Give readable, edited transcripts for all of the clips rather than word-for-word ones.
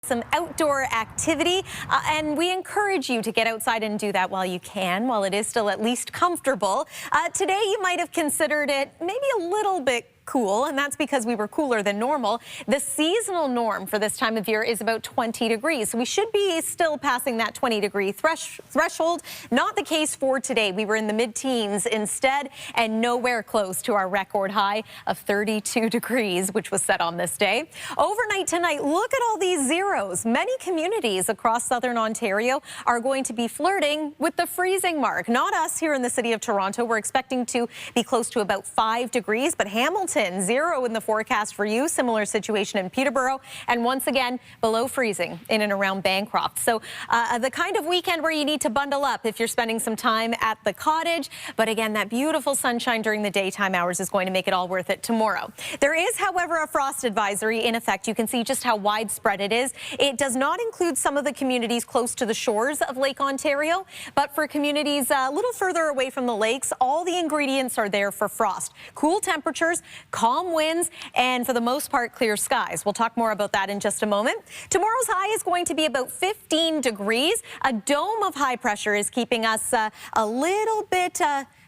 Some outdoor activity, and we encourage you to get outside and do that while you can, while it is still at least comfortable. Today you might have considered it maybe a little bit cool, and that's because we were cooler than normal. The seasonal norm for this time of year is about 20 degrees. So we should be still passing that 20-degree threshold. Not the case for today. We were in the mid-teens instead, and nowhere close to our record high of 32 degrees, which was set on this day. Overnight tonight, look at all these zeros. Many communities across southern Ontario are going to be flirting with the freezing mark. Not us here in the city of Toronto. We're expecting to be close to about 5 degrees, but Hamilton, 0 in the forecast for you. Similar situation in Peterborough, and once again below freezing in and around Bancroft. So the kind of weekend where you need to bundle up if you're spending some time at the cottage. But again, that beautiful sunshine during the daytime hours is going to make it all worth it tomorrow. There is, however, a frost advisory in effect. You can see just how widespread it is. It does not include some of the communities close to the shores of Lake Ontario, but for communities a little further away from the lakes, all the ingredients are there for frost. Cool temperatures, calm winds, and for the most part, clear skies. We'll talk more about that in just a moment. Tomorrow's high is going to be about 15 degrees. A dome of high pressure is keeping us a little bit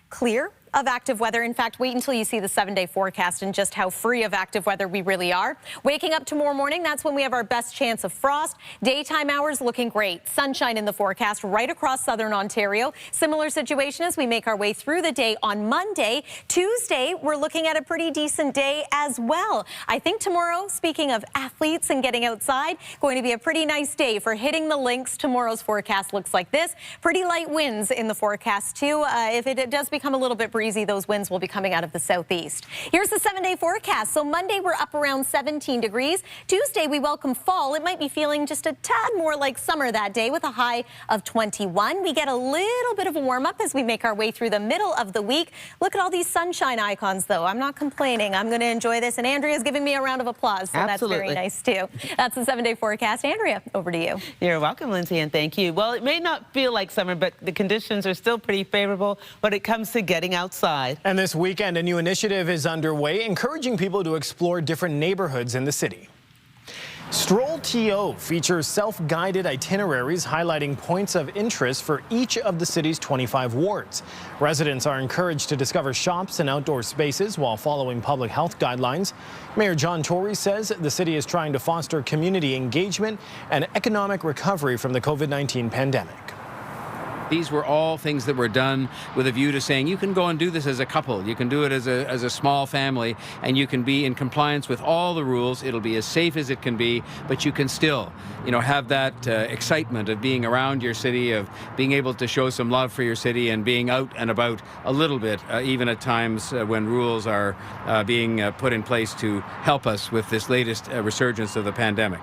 clear of active weather. In fact, wait until you see the 7-day forecast and just how free of active weather we really are. Waking up tomorrow morning, that's when we have our best chance of frost. Daytime hours looking great. Sunshine in the forecast right across southern Ontario. Similar situation as we make our way through the day on Monday. Tuesday, we're looking at a pretty decent day as well. I think tomorrow, speaking of athletes and getting outside, going to be a pretty nice day for hitting the links. Tomorrow's forecast looks like this. Pretty light winds in the forecast too. If it does become a little bit breezy, those winds will be coming out of the southeast. Here's the 7-day forecast. So Monday, we're up around 17 degrees. Tuesday, we welcome fall. It might be feeling just a tad more like summer that day with a high of 21. We get a little bit of a warm up as we make our way through the middle of the week. Look at all these sunshine icons, though. I'm not complaining. I'm going to enjoy this. And Andrea's giving me a round of applause, so Absolutely. That's very nice, too. That's the 7-day forecast. Andrea, over to you. You're welcome, Lyndsay, and thank you. Well, it may not feel like summer, but the conditions are still pretty favorable when it comes to getting outside. And this weekend, a new initiative is underway, encouraging people to explore different neighborhoods in the city. Stroll TO features self-guided itineraries highlighting points of interest for each of the city's 25 wards. Residents are encouraged to discover shops and outdoor spaces while following public health guidelines. Mayor John Tory says the city is trying to foster community engagement and economic recovery from the COVID-19 pandemic. These were all things that were done with a view to saying you can go and do this as a couple, you can do it as a small family, and you can be in compliance with all the rules. It'll be as safe as it can be, but you can still, have that excitement of being around your city, of being able to show some love for your city and being out and about a little bit, even at times when rules are being put in place to help us with this latest resurgence of the pandemic.